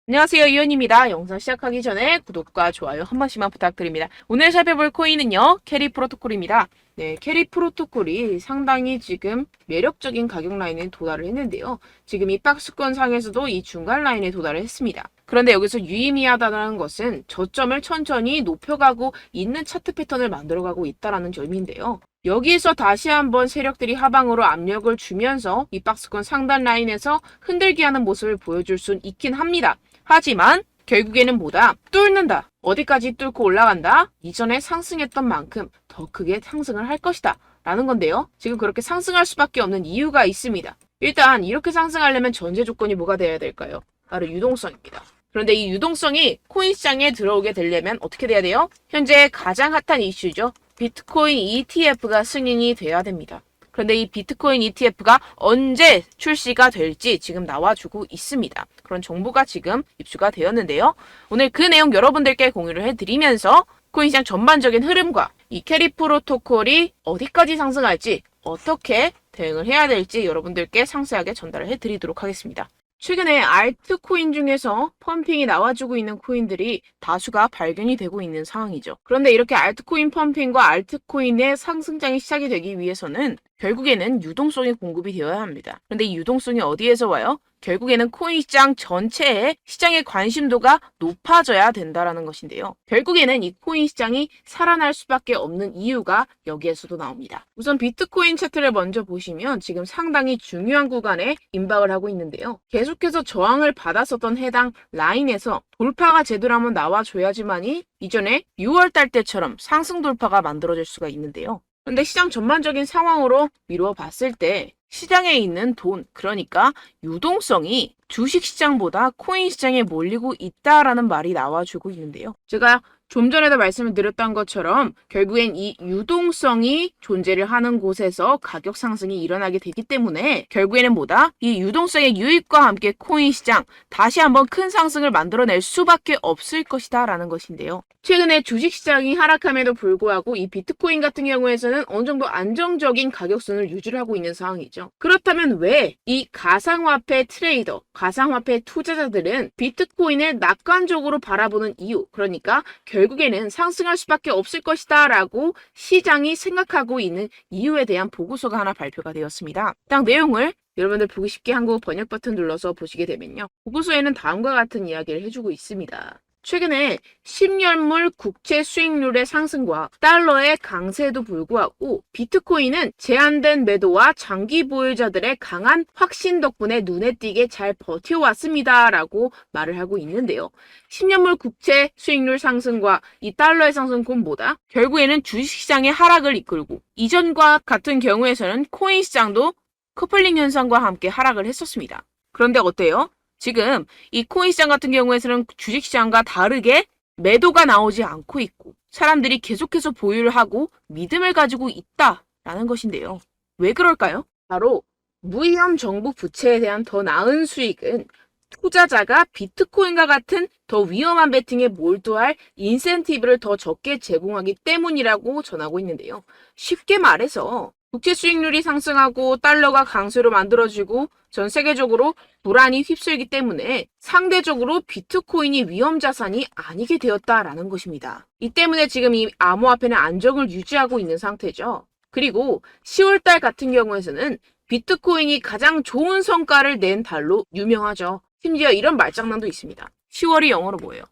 안녕하세요, 이현입니다. 영상 시작하기 전에 구독과 좋아요 한 번씩만 부탁드립니다. 오늘 살펴볼 코인은요, 캐리 프로토콜입니다. 네, 캐리 프로토콜이 상당히 지금 매력적인 가격 라인에 도달을 했는데요. 지금 이 박스권 상에서도 이 중간 라인에 도달을 했습니다. 그런데 여기서 유의미하다는 것은 저점을 천천히 높여가고 있는 차트 패턴을 만들어가고 있다는 점인데요. 여기에서 다시 한번 세력들이 하방으로 압력을 주면서 이 박스권 상단 라인에서 흔들기 하는 모습을 보여줄 순 있긴 합니다. 하지만 결국에는 뭐다? 뚫는다. 어디까지 뚫고 올라간다? 이전에 상승했던 만큼 더 크게 상승을 할 것이다. 라는 건데요. 지금 그렇게 상승할 수밖에 없는 이유가 있습니다. 일단 이렇게 상승하려면 전제 조건이 뭐가 돼야 될까요? 바로 유동성입니다. 그런데 이 유동성이 코인 시장에 들어오게 되려면 어떻게 돼야 돼요? 현재 가장 핫한 이슈죠. 비트코인 ETF가 승인이 돼야 됩니다. 그런데 이 비트코인 ETF가 언제 출시가 될지 지금 나와주고 있습니다. 그런 정보가 지금 입수가 되었는데요. 오늘 그 내용 여러분들께 공유를 해드리면서 코인시장 전반적인 흐름과 이 캐리 프로토콜이 어디까지 상승할지 어떻게 대응을 해야 될지 여러분들께 상세하게 전달을 해드리도록 하겠습니다. 최근에 알트코인 중에서 펌핑이 나와주고 있는 코인들이 다수가 발견이 되고 있는 상황이죠. 그런데 이렇게 알트코인 펌핑과 알트코인의 상승장이 시작이 되기 위해서는 결국에는 유동성이 공급이 되어야 합니다. 그런데 이 유동성이 어디에서 와요? 결국에는 코인 시장 전체의 시장의 관심도가 높아져야 된다는 것인데요. 결국에는 이 코인 시장이 살아날 수밖에 없는 이유가 여기에서도 나옵니다. 우선 비트코인 차트를 먼저 보시면 지금 상당히 중요한 구간에 임박을 하고 있는데요. 계속해서 저항을 받았었던 해당 라인에서 돌파가 제대로 한번 나와줘야지만이 이전에 6월달 때처럼 상승 돌파가 만들어질 수가 있는데요. 그런데 시장 전반적인 상황으로 미루어 봤을 때 시장에 있는 돈, 그러니까 유동성이 주식시장보다 코인시장에 몰리고 있다라는 말이 나와주고 있는데요. 제가 좀 전에도 말씀을 드렸던 것처럼 결국엔 이 유동성이 존재를 하는 곳에서 가격 상승이 일어나게 되기 때문에 결국에는 뭐다? 이 유동성의 유입과 함께 코인 시장 다시 한번 큰 상승을 만들어낼 수밖에 없을 것이다 라는 것인데요. 최근에 주식시장이 하락함에도 불구하고 이 비트코인 같은 경우에서는 어느 정도 안정적인 가격선을 유지를 하고 있는 상황이죠. 그렇다면 왜 이 가상화폐 트레이더, 가상화폐 투자자들은 비트코인을 낙관적으로 바라보는 이유, 그러니까 결국에는 상승할 수밖에 없을 것이다 라고 시장이 생각하고 있는 이유에 대한 보고서가 하나 발표가 되었습니다. 딱 내용을 여러분들 보기 쉽게 한국 번역 버튼 눌러서 보시게 되면요. 보고서에는 다음과 같은 이야기를 해주고 있습니다. 최근에 10년물 국채 수익률의 상승과 달러의 강세에도 불구하고 비트코인은 제한된 매도와 장기 보유자들의 강한 확신 덕분에 눈에 띄게 잘 버텨왔습니다. 라고 말을 하고 있는데요. 10년물 국채 수익률 상승과 이 달러의 상승은 뭐다? 결국에는 주식시장의 하락을 이끌고 이전과 같은 경우에서는 코인 시장도 커플링 현상과 함께 하락을 했었습니다. 그런데 어때요? 지금 이 코인 시장 같은 경우에서는 주식시장과 다르게 매도가 나오지 않고 있고 사람들이 계속해서 보유를 하고 믿음을 가지고 있다라는 것인데요. 왜 그럴까요? 바로 무위험 정부 부채에 대한 더 나은 수익은 투자자가 비트코인과 같은 더 위험한 베팅에 몰두할 인센티브를 더 적게 제공하기 때문이라고 전하고 있는데요. 쉽게 말해서 국채 수익률이 상승하고 달러가 강세로 만들어지고 전 세계적으로 불안이 휩쓸기 때문에 상대적으로 비트코인이 위험 자산이 아니게 되었다라는 것입니다. 이 때문에 지금 이 암호화폐는 안정을 유지하고 있는 상태죠. 그리고 10월달 같은 경우에서는 비트코인이 가장 좋은 성과를 낸 달로 유명하죠. 심지어 이런 말장난도 있습니다. 10월이 영어로 뭐예요?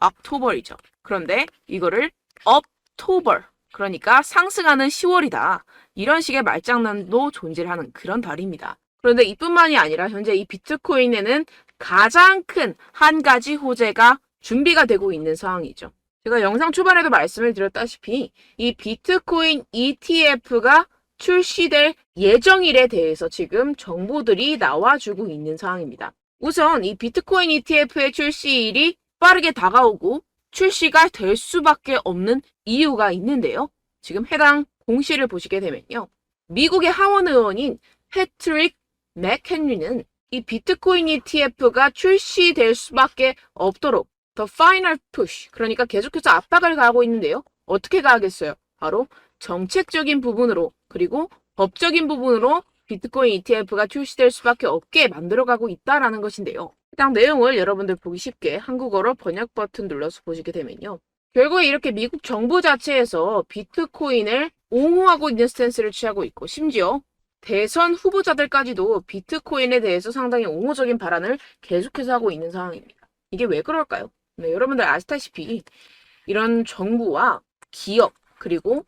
October이죠. 그런데 이거를 Uptober, 그러니까 상승하는 10월이다. 이런 식의 말장난도 존재를 하는 그런 달입니다. 그런데 이뿐만이 아니라 현재 이 비트코인에는 가장 큰 한 가지 호재가 준비가 되고 있는 상황이죠. 제가 영상 초반에도 말씀을 드렸다시피 이 비트코인 ETF가 출시될 예정일에 대해서 지금 정보들이 나와주고 있는 상황입니다. 우선 이 비트코인 ETF의 출시일이 빠르게 다가오고 출시가 될 수밖에 없는 이유가 있는데요. 지금 해당 공시를 보시게 되면요. 미국의 하원 의원인 패트릭 맥헨리는 이 비트코인 ETF가 출시될 수밖에 없도록 The Final Push, 그러니까 계속해서 압박을 가하고 있는데요. 어떻게 가하겠어요? 바로 정책적인 부분으로 그리고 법적인 부분으로 비트코인 ETF가 출시될 수밖에 없게 만들어가고 있다라는 것인데요. 해당 내용을 여러분들 보기 쉽게 한국어로 번역 버튼 눌러서 보시게 되면요. 결국에 이렇게 미국 정부 자체에서 비트코인을 옹호하고 있는 스탠스를 취하고 있고 심지어 대선 후보자들까지도 비트코인에 대해서 상당히 옹호적인 발언을 계속해서 하고 있는 상황입니다. 이게 왜 그럴까요? 네, 여러분들 아시다시피 이런 정부와 기업 그리고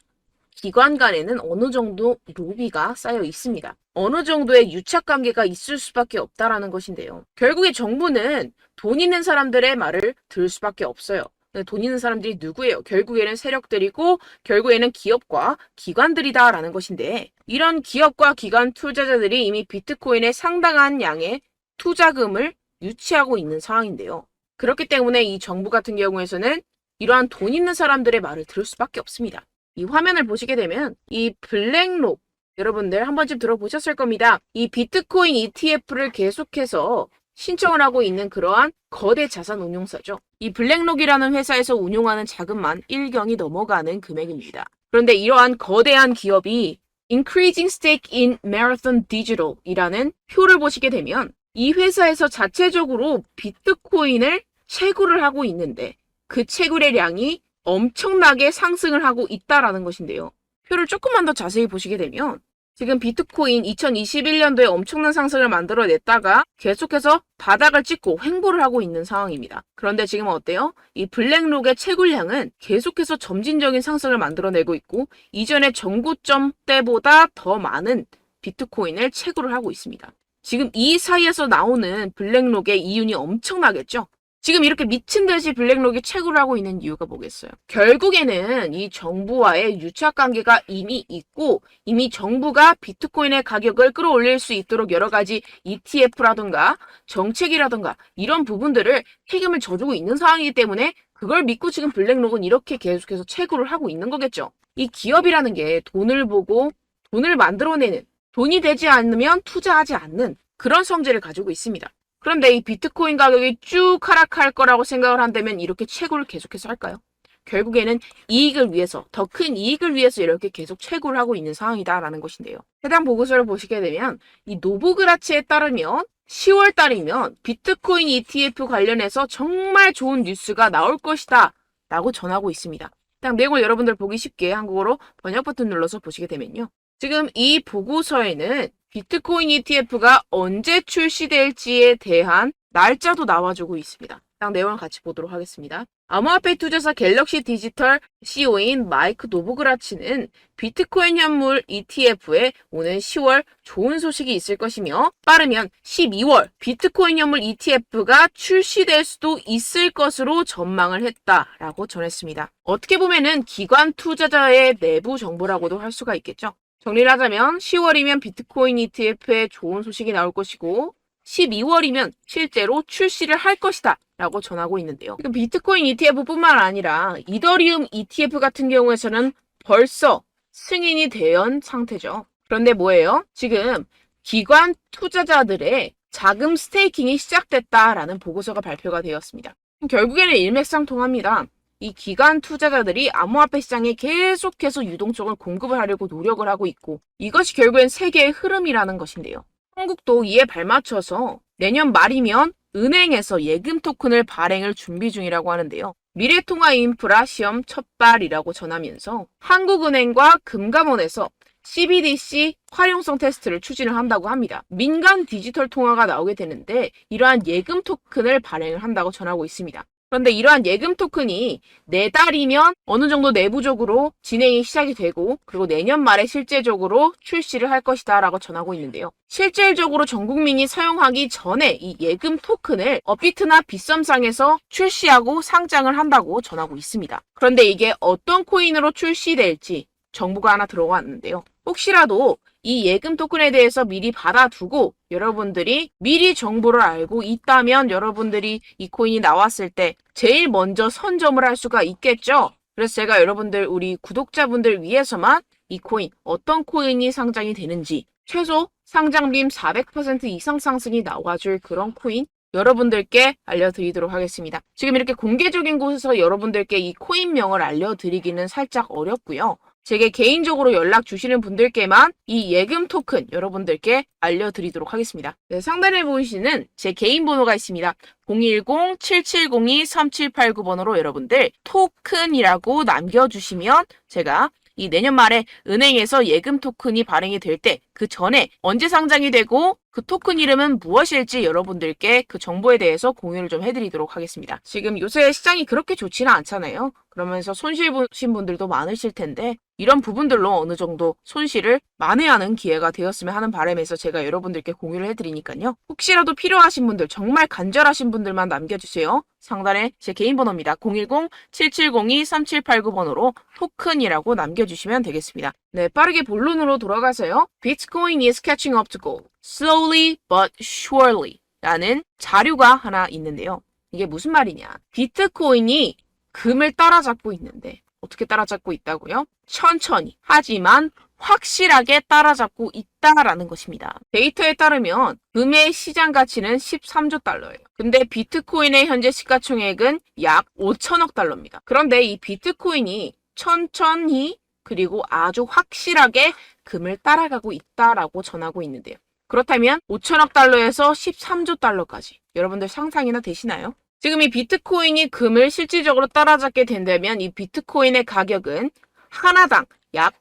기관 간에는 어느 정도 로비가 쌓여 있습니다. 어느 정도의 유착관계가 있을 수밖에 없다라는 것인데요. 결국에 정부는 돈 있는 사람들의 말을 들을 수밖에 없어요. 돈 있는 사람들이 누구예요? 결국에는 세력들이고 결국에는 기업과 기관들이다라는 것인데 이런 기업과 기관 투자자들이 이미 비트코인에 상당한 양의 투자금을 유치하고 있는 상황인데요. 그렇기 때문에 이 정부 같은 경우에서는 이러한 돈 있는 사람들의 말을 들을 수밖에 없습니다. 이 화면을 보시게 되면 이 블랙록 여러분들 한 번쯤 들어보셨을 겁니다. 이 비트코인 ETF를 계속해서 신청을 하고 있는 그러한 거대 자산 운용사죠. 이 블랙록이라는 회사에서 운용하는 자금만 1경이 넘어가는 금액입니다. 그런데 이러한 거대한 기업이 Increasing Stake in Marathon Digital 이라는 표를 보시게 되면 이 회사에서 자체적으로 비트코인을 채굴을 하고 있는데 그 채굴의 량이 엄청나게 상승을 하고 있다라는 것인데요. 표를 조금만 더 자세히 보시게 되면 지금 비트코인 2021년도에 엄청난 상승을 만들어냈다가 계속해서 바닥을 찍고 횡보를 하고 있는 상황입니다. 그런데 지금 어때요? 이 블랙록의 채굴량은 계속해서 점진적인 상승을 만들어내고 있고 이전의 정고점 때보다 더 많은 비트코인을 채굴을 하고 있습니다. 지금 이 사이에서 나오는 블랙록의 이윤이 엄청나겠죠? 지금 이렇게 미친 듯이 블랙록이 채굴을 하고 있는 이유가 뭐겠어요? 결국에는 이 정부와의 유착관계가 이미 있고 이미 정부가 비트코인의 가격을 끌어올릴 수 있도록 여러 가지 ETF라든가 정책이라든가 이런 부분들을 책임을 져주고 있는 상황이기 때문에 그걸 믿고 지금 블랙록은 이렇게 계속해서 채굴을 하고 있는 거겠죠. 이 기업이라는 게 돈을 보고 돈을 만들어내는 돈이 되지 않으면 투자하지 않는 그런 성질을 가지고 있습니다. 그런데 이 비트코인 가격이 쭉 하락할 거라고 생각을 한다면 이렇게 채굴을 계속해서 할까요? 결국에는 이익을 위해서, 더 큰 이익을 위해서 이렇게 계속 채굴을 하고 있는 상황이다라는 것인데요. 해당 보고서를 보시게 되면 이 노보그라치에 따르면 10월 달이면 비트코인 ETF 관련해서 정말 좋은 뉴스가 나올 것이다 라고 전하고 있습니다. 해당 내용을 여러분들 보기 쉽게 한국어로 번역 버튼 눌러서 보시게 되면요. 지금 이 보고서에는 비트코인 ETF가 언제 출시될지에 대한 날짜도 나와주고 있습니다. 해당 내용을 같이 보도록 하겠습니다. 암호화폐 투자사 갤럭시 디지털 CEO인 마이크 노보그라치는 비트코인 현물 ETF에 오는 10월 좋은 소식이 있을 것이며 빠르면 12월 비트코인 현물 ETF가 출시될 수도 있을 것으로 전망을 했다라고 전했습니다. 어떻게 보면은 기관 투자자의 내부 정보라고도 할 수가 있겠죠. 정리를 하자면 10월이면 비트코인 ETF에 좋은 소식이 나올 것이고 12월이면 실제로 출시를 할 것이다 라고 전하고 있는데요. 비트코인 ETF뿐만 아니라 이더리움 ETF 같은 경우에서는 벌써 승인이 된 상태죠. 그런데 뭐예요? 지금 기관 투자자들의 자금 스테이킹이 시작됐다라는 보고서가 발표가 되었습니다. 결국에는 일맥상통합니다. 이 기관 투자자들이 암호화폐 시장에 계속해서 유동성을 공급을 하려고 노력을 하고 있고 이것이 결국엔 세계의 흐름이라는 것인데요. 한국도 이에 발맞춰서 내년 말이면 은행에서 예금 토큰을 발행을 준비 중이라고 하는데요. 미래통화인프라 시험 첫발이라고 전하면서 한국은행과 금감원에서 CBDC 활용성 테스트를 추진을 한다고 합니다. 민간 디지털 통화가 나오게 되는데 이러한 예금 토큰을 발행을 한다고 전하고 있습니다. 그런데 이러한 예금 토큰이 내달이면 어느 정도 내부적으로 진행이 시작이 되고 그리고 내년 말에 실제적으로 출시를 할 것이다 라고 전하고 있는데요. 실질적으로 전 국민이 사용하기 전에 이 예금 토큰을 업비트나 빗썸상에서 출시하고 상장을 한다고 전하고 있습니다. 그런데 이게 어떤 코인으로 출시될지 정보가 하나 들어왔는데요. 혹시라도 이 예금 토큰에 대해서 미리 받아두고 여러분들이 미리 정보를 알고 있다면 여러분들이 이 코인이 나왔을 때 제일 먼저 선점을 할 수가 있겠죠. 그래서 제가 여러분들 우리 구독자분들 위해서만 이 코인 어떤 코인이 상장이 되는지 최소 상장빔 400% 이상 상승이 나와줄 그런 코인 여러분들께 알려드리도록 하겠습니다. 지금 이렇게 공개적인 곳에서 여러분들께 이 코인명을 알려드리기는 살짝 어렵고요. 제게 개인적으로 연락 주시는 분들께만 이 예금 토큰 여러분들께 알려드리도록 하겠습니다. 네, 상단에 보이시는 제 개인 번호가 있습니다. 010-7702-3789번으로 여러분들 토큰이라고 남겨주시면 제가 이 내년 말에 은행에서 예금 토큰이 발행이 될 때 그 전에 언제 상장이 되고 그 토큰 이름은 무엇일지 여러분들께 그 정보에 대해서 공유를 좀 해드리도록 하겠습니다. 지금 요새 시장이 그렇게 좋지는 않잖아요. 그러면서 손실 보신 분들도 많으실 텐데 이런 부분들로 어느 정도 손실을 만회하는 기회가 되었으면 하는 바람에서 제가 여러분들께 공유를 해드리니까요. 혹시라도 필요하신 분들, 정말 간절하신 분들만 남겨주세요. 상단에 제 개인 번호입니다. 010-7702-3789번으로 토큰이라고 남겨주시면 되겠습니다. 네, 빠르게 본론으로 돌아가서요. Bitcoin is catching up to gold. Slowly but surely 라는 자료가 하나 있는데요. 이게 무슨 말이냐. 비트코인이 금을 따라잡고 있는데 어떻게 따라잡고 있다고요? 천천히 하지만 확실하게 따라잡고 있다라는 것입니다. 데이터에 따르면 금의 시장 가치는 13조 달러예요. 근데 비트코인의 현재 시가총액은 약 5천억 달러입니다. 그런데 이 비트코인이 천천히 그리고 아주 확실하게 금을 따라가고 있다라고 전하고 있는데요. 그렇다면 5천억 달러에서 13조 달러까지 여러분들 상상이나 되시나요? 지금 이 비트코인이 금을 실질적으로 따라잡게 된다면 이 비트코인의 가격은 하나당 약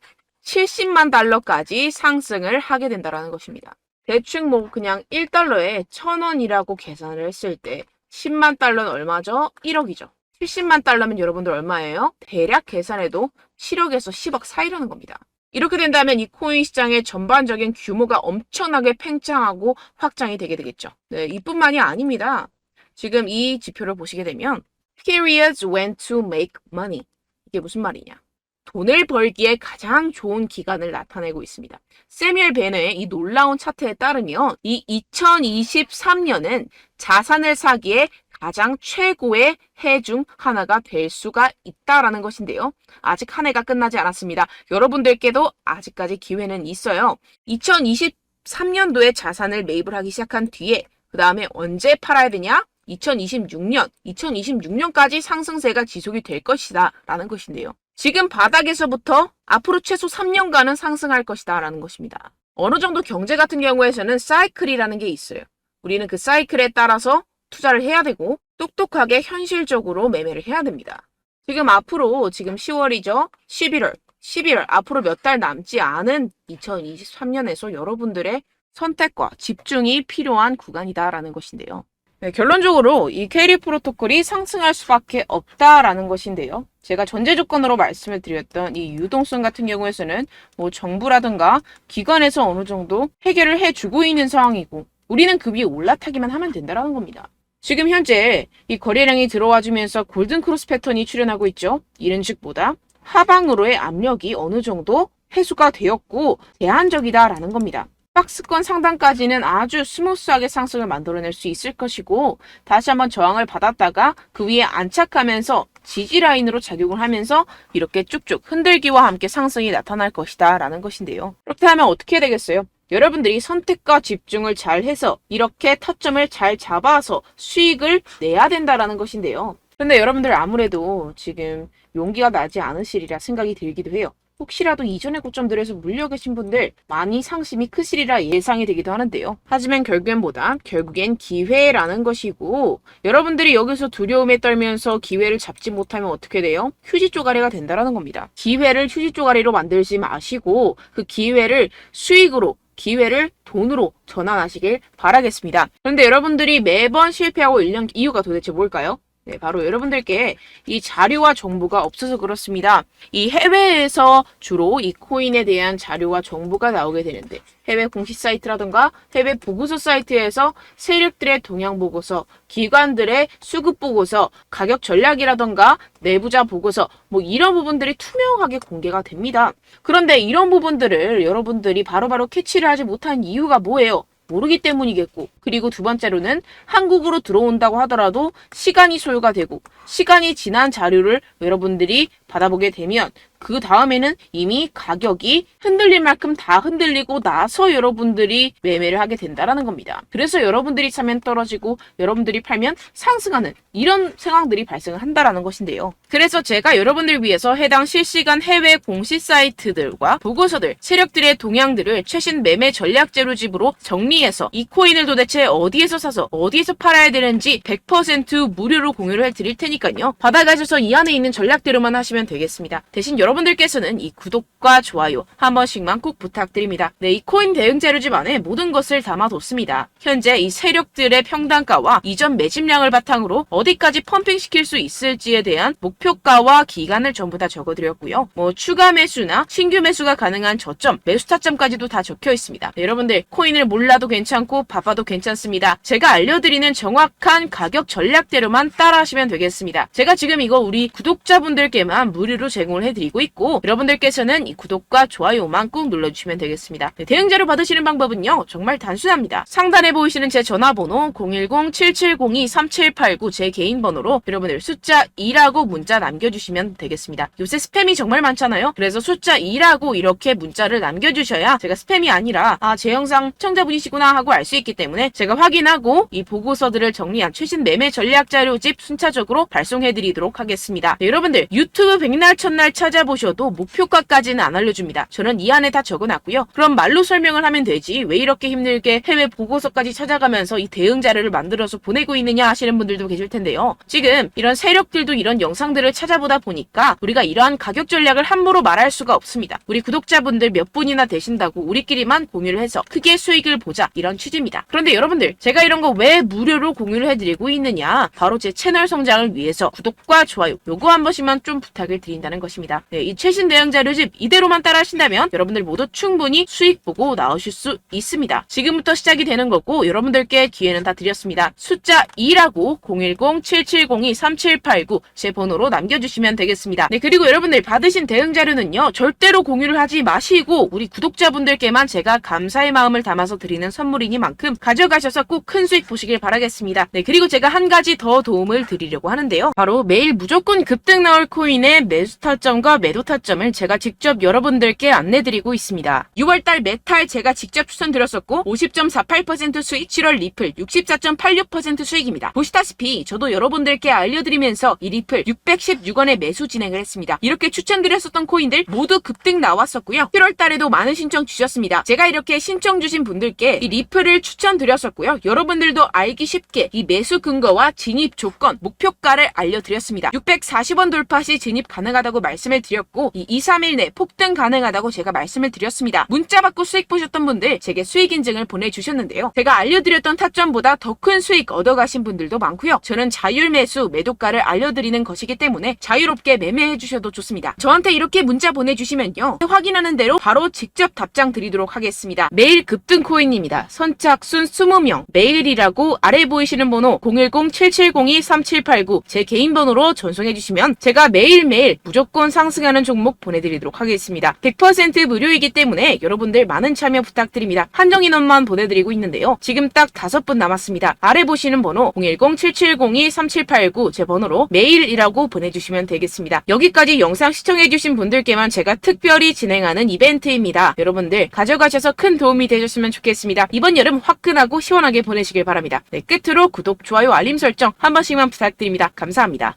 70만 달러까지 상승을 하게 된다는 것입니다. 대충 뭐 그냥 1달러에 1,000원이라고 계산을 했을 때 10만 달러는 얼마죠? 1억이죠. 70만 달러면 여러분들 얼마예요? 대략 계산해도 7억에서 10억 사이라는 겁니다. 이렇게 된다면 이 코인 시장의 전반적인 규모가 엄청나게 팽창하고 확장이 되게 되겠죠. 네, 이뿐만이 아닙니다. 지금 이 지표를 보시게 되면 periods when to make money. 이게 무슨 말이냐. 돈을 벌기에 가장 좋은 기간을 나타내고 있습니다. 세뮤얼 베너의 이 놀라운 차트에 따르면 이 2023년은 자산을 사기에 가장 최고의 해 중 하나가 될 수가 있다라는 것인데요. 아직 한 해가 끝나지 않았습니다. 여러분들께도 아직까지 기회는 있어요. 2023년도에 자산을 매입을 하기 시작한 뒤에 그 다음에 언제 팔아야 되냐? 2026년까지 상승세가 지속이 될 것이다 라는 것인데요. 지금 바닥에서부터 앞으로 최소 3년간은 상승할 것이다 라는 것입니다. 어느 정도 경제 같은 경우에서는 사이클이라는 게 있어요. 우리는 그 사이클에 따라서 투자를 해야 되고 똑똑하게 현실적으로 매매를 해야 됩니다. 지금 앞으로 지금 10월이죠. 11월 앞으로 몇 달 남지 않은 2023년에서 여러분들의 선택과 집중이 필요한 구간이다라는 것인데요. 네, 결론적으로 이 캐리 프로토콜이 상승할 수밖에 없다라는 것인데요. 제가 전제 조건으로 말씀을 드렸던 이 유동성 같은 경우에서는 뭐 정부라든가 기관에서 어느 정도 해결을 해주고 있는 상황이고 우리는 그 위에 올라타기만 하면 된다라는 겁니다. 지금 현재 이 거래량이 들어와주면서 골든 크로스 패턴이 출현하고 있죠. 이런 식보다 하방으로의 압력이 어느 정도 해소가 되었고 제한적이다라는 겁니다. 박스권 상단까지는 아주 스무스하게 상승을 만들어낼 수 있을 것이고 다시 한번 저항을 받았다가 그 위에 안착하면서 지지라인으로 작용을 하면서 이렇게 쭉쭉 흔들기와 함께 상승이 나타날 것이다 라는 것인데요. 그렇게 하면 어떻게 되겠어요? 여러분들이 선택과 집중을 잘 해서 이렇게 타점을 잘 잡아서 수익을 내야 된다라는 것인데요. 근데 여러분들 아무래도 지금 용기가 나지 않으시리라 생각이 들기도 해요. 혹시라도 이전의 고점들에서 물려 계신 분들 많이 상심이 크시리라 예상이 되기도 하는데요. 하지만 결국엔 기회라는 것이고 여러분들이 여기서 두려움에 떨면서 기회를 잡지 못하면 어떻게 돼요? 휴지 쪼가리가 된다라는 겁니다. 기회를 휴지 쪼가리로 만들지 마시고 그 기회를 수익으로 기회를 돈으로 전환하시길 바라겠습니다. 그런데 여러분들이 매번 실패하고 잃는 이유가 도대체 뭘까요? 네, 바로 여러분들께 이 자료와 정보가 없어서 그렇습니다. 이 해외에서 주로 이 코인에 대한 자료와 정보가 나오게 되는데 해외 공식 사이트라든가 해외 보고서 사이트에서 세력들의 동향 보고서, 기관들의 수급 보고서, 가격 전략이라든가 내부자 보고서 뭐 이런 부분들이 투명하게 공개가 됩니다. 그런데 이런 부분들을 여러분들이 바로바로 캐치를 하지 못한 이유가 뭐예요? 모르기 때문이겠고 그리고 두 번째로는 한국으로 들어온다고 하더라도 시간이 소요가 되고 시간이 지난 자료를 여러분들이 받아보게 되면 그 다음에는 이미 가격이 흔들릴 만큼 다 흔들리고 나서 여러분들이 매매를 하게 된다라는 겁니다. 그래서 여러분들이 사면 떨어지고 여러분들이 팔면 상승하는 이런 상황들이 발생을 한다라는 것인데요. 그래서 제가 여러분들 위해서 해당 실시간 해외 공시 사이트들과 보고서들, 세력들의 동향들을 최신 매매 전략 재료집으로 정리해서 이 코인을 도대체 어디에서 사서 어디에서 팔아야 되는지 100% 무료로 공유를 해드릴 테니까요. 받아가셔서 이 안에 있는 전략대로만 하시면 되겠습니다. 대신 여러분들께서는 이 구독과 좋아요 한 번씩만 꼭 부탁드립니다. 네, 이 코인 대응 재료집 안에 모든 것을 담아뒀습니다. 현재 이 세력들의 평단가와 이전 매집량을 바탕으로 어디까지 펌핑시킬 수 있을지에 대한 목표가와 기간을 전부 다 적어드렸고요. 추가 매수나 신규 매수가 가능한 저점, 매수 타점까지도 다 적혀 있습니다. 네, 여러분들 코인을 몰라도 괜찮고 바빠도 괜찮습니다. 제가 알려드리는 정확한 가격 전략대로만 따라하시면 되겠습니다. 제가 지금 이거 우리 구독자분들께만 무료로 제공을 해드리고 있고 여러분들께서는 이 구독과 좋아요만 꾹 눌러주시면 되겠습니다. 네, 대응 자료 받으시는 방법은요. 정말 단순합니다. 상단에 보이시는 제 전화번호 010-7702-3789 제 개인 번호로 여러분들 숫자 2라고 문자 남겨주시면 되겠습니다. 요새 스팸이 정말 많잖아요. 그래서 숫자 2라고 이렇게 문자를 남겨주셔야 제가 스팸이 아니라 제 영상 시청자분이시구나 하고 알 수 있기 때문에 제가 확인하고 이 보고서들을 정리한 최신 매매 전략 자료집 순차적으로 발송해드리도록 하겠습니다. 네, 여러분들 유튜브 백날 첫날 찾아보셔도 목표가까지는 안 알려줍니다. 저는 이 안에 다 적어놨고요. 그럼 말로 설명을 하면 되지 왜 이렇게 힘들게 해외 보고서까지 찾아가면서 이 대응 자료를 만들어서 보내고 있느냐 하시는 분들도 계실 텐데요. 지금 이런 세력들도 이런 영상들을 찾아보다 보니까 우리가 이러한 가격 전략을 함부로 말할 수가 없습니다. 우리 구독자분들 몇 분이나 되신다고 우리끼리만 공유를 해서 크게 수익을 보자 이런 취지입니다. 그런데 여러분들 제가 이런 거 왜 무료로 공유를 해드리고 있느냐 바로 제 채널 성장을 위해서 구독과 좋아요 요거 한 번씩만 좀 부탁을 드린다는 것입니다. 네, 이 최신 대응 자료집 이대로만 따라 하신다면 여러분들 모두 충분히 수익 보고 나오실 수 있습니다. 지금부터 시작이 되는 거고 여러분들께 기회는 다 드렸습니다. 숫자 2라고 010-7702-3789 제 번호로 남겨주시면 되겠습니다. 네, 그리고 여러분들 받으신 대응 자료는요 절대로 공유를 하지 마시고 우리 구독자분들께만 제가 감사의 마음을 담아서 드리는 선물이니만큼 가져가셔서 꼭 큰 수익 보시길 바라겠습니다. 네, 그리고 제가 한 가지 더 도움을 드리려고 하는데요. 바로 매일 무조건 급등 나올 코인의 매수 타점과 매도 타점을 제가 직접 여러분들께 안내드리고 있습니다. 6월달 메탈 제가 직접 추천드렸었고 50.48% 수익, 7월 리플 64.86% 수익입니다. 보시다시피 저도 여러분들께 알려드리면서 이 리플 616원에 매수 진행을 했습니다. 이렇게 추천드렸었던 코인들 모두 급등 나왔었고요. 7월달에도 많은 신청 주셨습니다. 제가 이렇게 신청 주신 분들께 이 리플을 추천드렸었고요. 여러분들도 알기 쉽게 이 매수 근거와 진입 조건, 목표가를 알려드렸습니다. 640원 돌파 시 진입 가능하다고 말씀을 드렸고 이 2-3일 내 폭등 가능하다고 제가 말씀을 드렸습니다. 문자 받고 수익 보셨던 분들 제게 수익 인증을 보내주셨는데요. 제가 알려드렸던 타점보다 더 큰 수익 얻어가신 분들도 많고요. 저는 자율 매수, 매도가를 알려드리는 것이기 때문에 자유롭게 매매해 주셔도 좋습니다. 저한테 이렇게 문자 보내주시면요. 확인하는 대로 바로 직접 답장 드리도록 하겠습니다. 매일 급등 코인입니다. 선착순 20명, 매일이라고 아래 보이시는 번호 010-7702-3789 제 개인 번호로 전송해 주시면 제가 매일매일 무조건 상승하는 종목 보내드리도록 하겠습니다. 100% 무료이기 때문에 여러분들 많은 참여 부탁드립니다. 한정 인원만 보내드리고 있는데요. 지금 딱 5분 남았습니다. 아래 보시는 번호 010-7702-3789 제 번호로 메일이라고 보내주시면 되겠습니다. 여기까지 영상 시청해주신 분들께만 제가 특별히 진행하는 이벤트입니다. 여러분들 가져가셔서 큰 도움이 되셨으면 좋겠습니다. 이번 여름 화끈하고 시원하게 보내시길 바랍니다. 네, 끝으로 구독, 좋아요, 알림 설정 한 번씩만 부탁드립니다. 감사합니다.